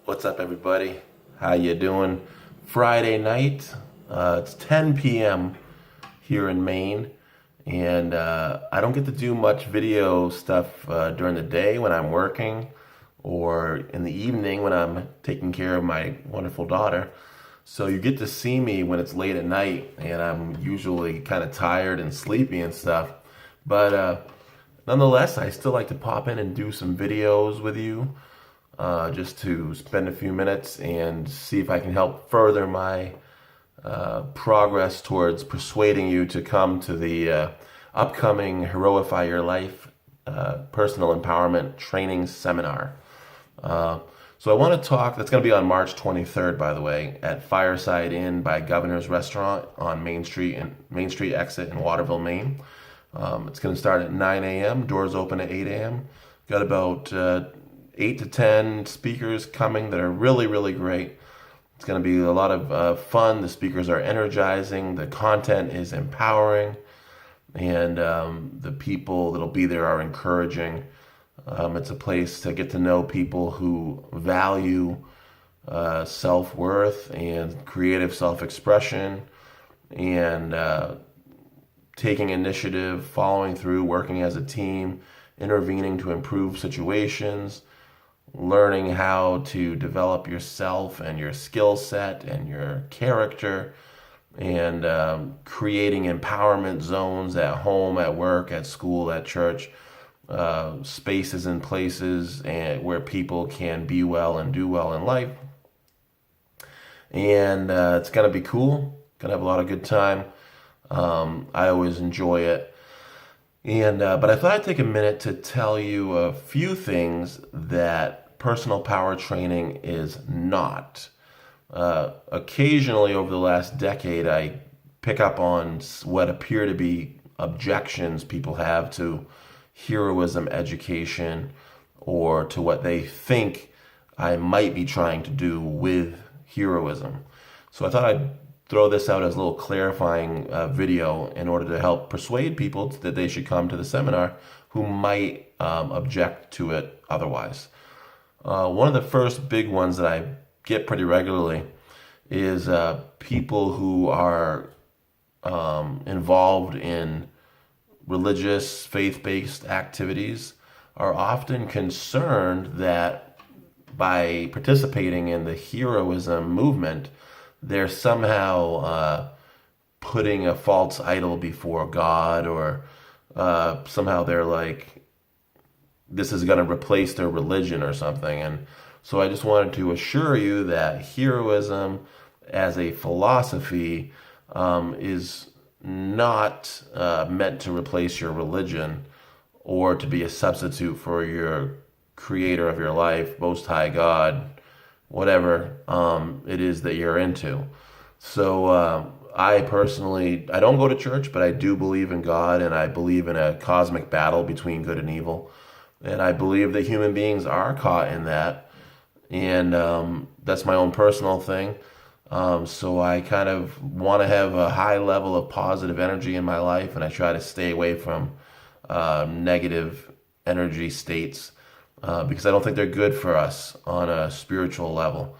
What's up, everybody? How you doing? Friday night. It's 10 p.m. here in Maine, and I don't get to do much video stuff during the day when I'm working, or in the evening when I'm taking care of my wonderful daughter. So you get to see me when it's late at night, and I'm usually kind of tired and sleepy and stuff. But nonetheless, I still like to pop in and do some videos with you, just to spend a few minutes and see if I can help further my progress towards persuading you to come to the upcoming Heroify Your Life Personal Empowerment Training Seminar. So I want to talk, that's going to be on March 23rd, by the way, at Fireside Inn by Governor's Restaurant on Main Street and Main Street exit in Waterville, Maine. It's going to start at 9 a.m., doors open at 8 a.m. Got about 8 to 10 speakers coming that are really, really great. It's going to be a lot of fun. The speakers are energizing. The content is empowering. And the people that'll be there are encouraging. It's a place to get to know people who value self-worth and creative self-expression and taking initiative, following through, working as a team, intervening to improve situations, learning how to develop yourself and your skill set and your character, and creating empowerment zones at home, at work, at school, at church, spaces and places and where people can be well and do well in life. And it's going to be cool. Going to have a lot of good time. I always enjoy it. And but I thought I'd take a minute to tell you a few things that personal power training is not. Occasionally over the last decade, I pick up on what appear to be objections people have to heroism education or to what they think I might be trying to do with heroism. So I thought I'd throw this out as a little clarifying video in order to help persuade people that they should come to the seminar who might object to it otherwise. One of the first big ones that I get pretty regularly is people who are involved in religious, faith-based activities are often concerned that by participating in the heroism movement, they're somehow putting a false idol before God, or somehow they're like, this is going to replace their religion or something. And so I just wanted to assure you that heroism as a philosophy is not meant to replace your religion or to be a substitute for your creator of your life, Most High God, whatever it is that you're into. So I personally, I don't go to church, but I do believe in God, and I believe in a cosmic battle between good and evil. And I believe that human beings are caught in that. And that's my own personal thing. So I kind of want to have a high level of positive energy in my life, and I try to stay away from negative energy states because I don't think they're good for us on a spiritual level.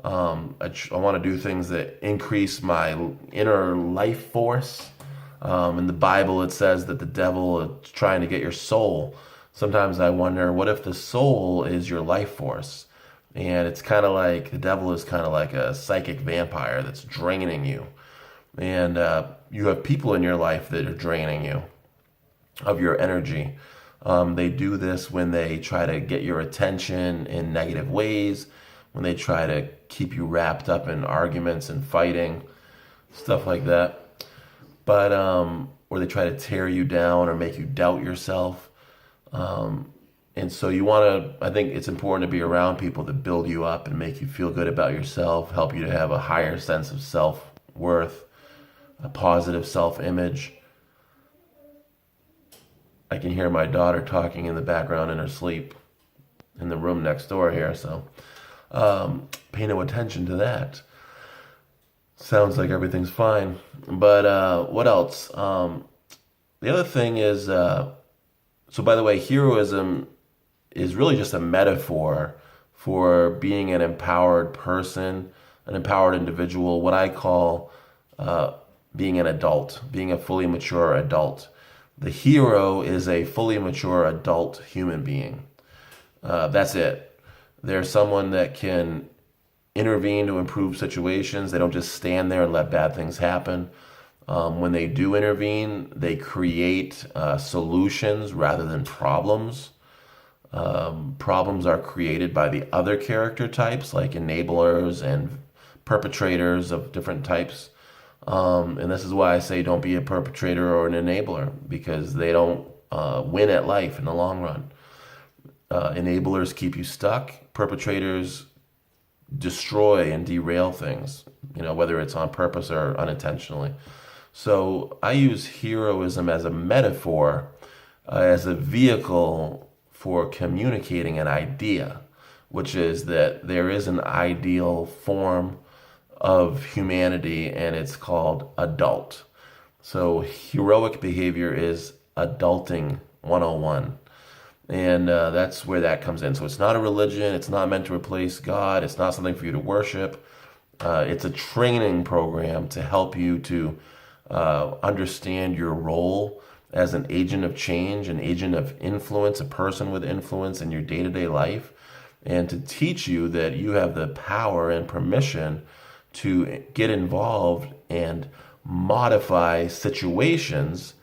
I want to do things that increase my inner life force. In the Bible, it says that the devil is trying to get your soul. Sometimes I wonder, what if the soul is your life force? And it's kind of like, the devil is kind of like a psychic vampire that's draining you. And you have people in your life that are draining you of your energy. They do this when they try to get your attention in negative ways, when they try to keep you wrapped up in arguments and fighting, stuff like that. But, or they try to tear you down or make you doubt yourself. And so you want to, I think it's important to be around people that build you up and make you feel good about yourself, help you to have a higher sense of self-worth, a positive self-image. I can hear my daughter talking in the background in her sleep in the room next door here, so pay no attention to that. Sounds like everything's fine. But what else? The other thing is, so by the way, heroism is really just a metaphor for being an empowered person, an empowered individual, what I call being an adult, being a fully mature adult. The hero is a fully mature adult human being. That's it. They're someone that can intervene to improve situations. They don't just stand there and let bad things happen. When they do intervene, they create solutions rather than problems. Problems are created by the other character types, like enablers and perpetrators of different types. And this is why I say don't be a perpetrator or an enabler, because they don't win at life in the long run. Enablers keep you stuck. Perpetrators destroy and derail things, whether it's on purpose or unintentionally. So I use heroism as a metaphor, as a vehicle for communicating an idea, which is that there is an ideal form of humanity, and it's called adult. So heroic behavior is adulting 101. And that's where that comes in. So it's not a religion. It's not meant to replace God. It's not something for you to worship. It's a training program to help you to understand your role as an agent of change, an agent of influence, a person with influence in your day-to-day life, and to teach you that you have the power and permission to get involved and modify situations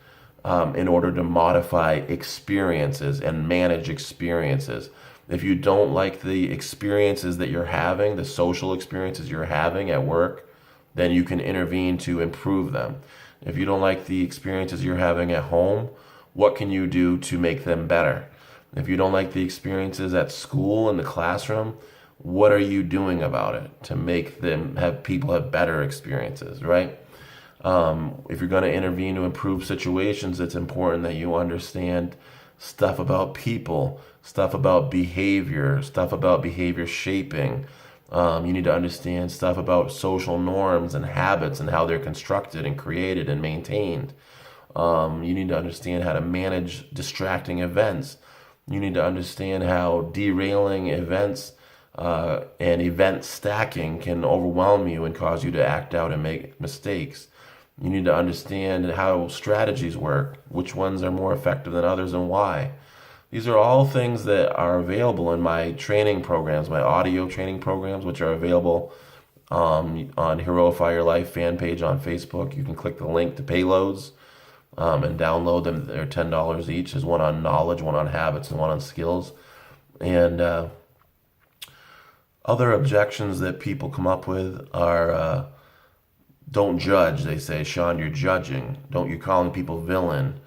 in order to modify experiences and manage experiences. If you don't like the experiences that you're having, the social experiences you're having at work, then you can intervene to improve them. If you don't like the experiences you're having at home, what can you do to make them better? If you don't like the experiences at school in the classroom, what are you doing about it to make them have people have better experiences, right? If you're going to intervene to improve situations, it's important that you understand stuff about people, stuff about behavior shaping. You need to understand stuff about social norms and habits and how they're constructed and created and maintained. You need to understand how to manage distracting events. You need to understand how derailing events and event stacking can overwhelm you and cause you to act out and make mistakes. You need to understand how strategies work, which ones are more effective than others and why. These are all things that are available in my training programs, my audio training programs, which are available on Heroify Your Life fan page on Facebook. You can click the link to payloads and download them. They're $10 each. There's one on knowledge, one on habits, and one on skills. And other objections that people come up with are don't judge. They say, Sean, you're judging. You're calling people villain.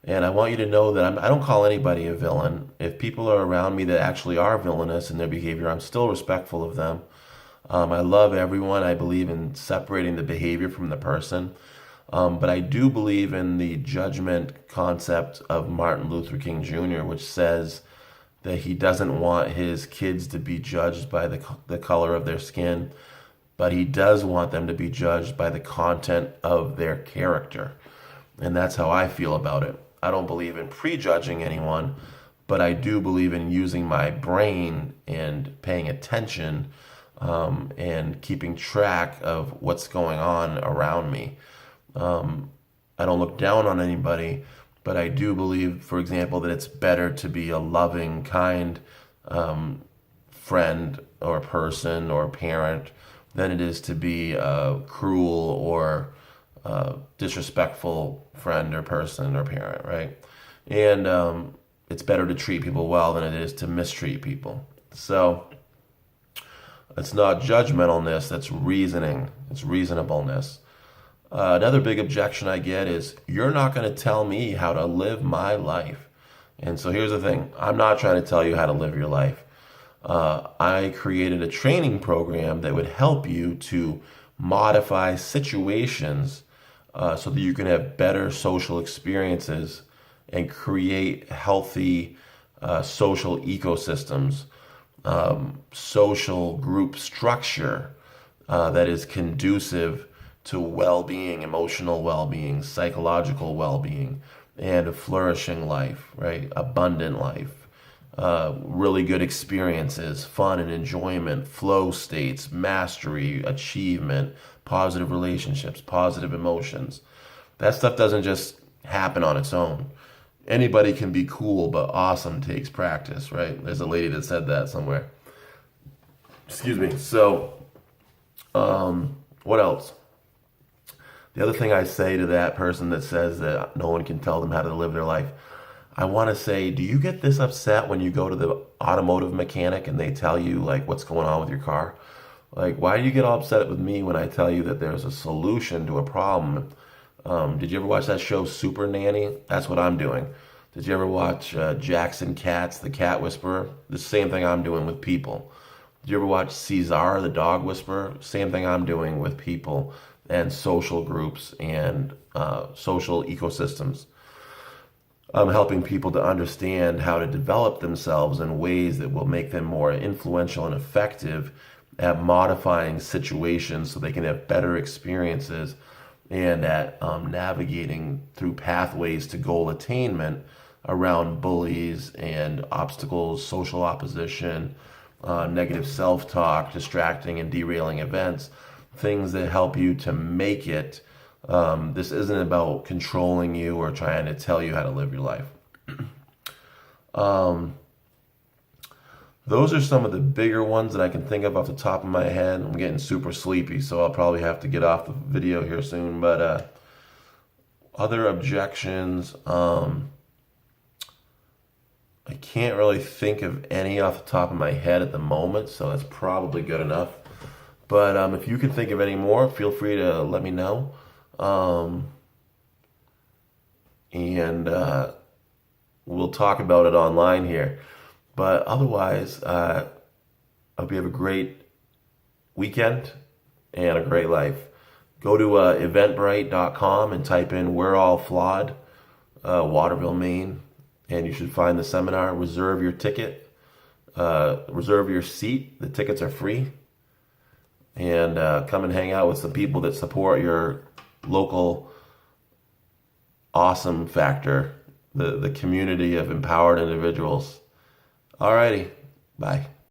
And I want you to know that I don't call anybody a villain. If people are around me that actually are villainous in their behavior, I'm still respectful of them. I love everyone. I believe in separating the behavior from the person. But I do believe in the judgment concept of Martin Luther King Jr., which says that he doesn't want his kids to be judged by the color of their skin, but he does want them to be judged by the content of their character. And that's how I feel about it. I don't believe in prejudging anyone, but I do believe in using my brain and paying attention and keeping track of what's going on around me. I don't look down on anybody, but I do believe, for example, that it's better to be a loving, kind friend or person or parent than it is to be a cruel or disrespectful friend or person or parent, right? And it's better to treat people well than it is to mistreat people. So it's not judgmentalness, that's reasoning. It's reasonableness. Another big objection I get is, you're not going to tell me how to live my life. And so here's the thing. I'm not trying to tell you how to live your life. I created a training program that would help you to modify situations so that you can have better social experiences and create healthy social ecosystems, social group structure that is conducive to well-being, emotional well-being, psychological well-being, and a flourishing life, right? Abundant life, really good experiences, fun and enjoyment, flow states, mastery, achievement, positive relationships, positive emotions. That stuff doesn't just happen on its own. Anybody can be cool, but awesome takes practice, right? There's a lady that said that somewhere. Excuse me. So, what else? The other thing I say to that person that says that no one can tell them how to live their life, I want to say, do you get this upset when you go to the automotive mechanic and they tell you like what's going on with your car? Like, why do you get all upset with me when I tell you that there's a solution to a problem? Did you ever watch that show Super Nanny? That's what I'm doing. Did you ever watch Jackson Katz, the cat whisperer? The same thing I'm doing with people. Did you ever watch Cesar, the dog whisperer? Same thing I'm doing with people and social groups and social ecosystems. I'm helping people to understand how to develop themselves in ways that will make them more influential and effective at modifying situations so they can have better experiences and at navigating through pathways to goal attainment around bullies and obstacles, social opposition, negative self-talk, distracting and derailing events, things that help you to make it. This isn't about controlling you or trying to tell you how to live your life. Those are some of the bigger ones that I can think of off the top of my head. I'm getting super sleepy, so I'll probably have to get off the video here soon. But other objections, I can't really think of any off the top of my head at the moment, so that's probably good enough. But if you can think of any more, feel free to let me know. And we'll talk about it online here. But otherwise, I hope you have a great weekend and a great life. Go to eventbrite.com and type in "We're All Flawed," Waterville, Maine, and you should find the seminar. Reserve your ticket. Reserve your seat. The tickets are free. And come and hang out with some people that support your local awesome factor, the community of empowered individuals. Alrighty, bye.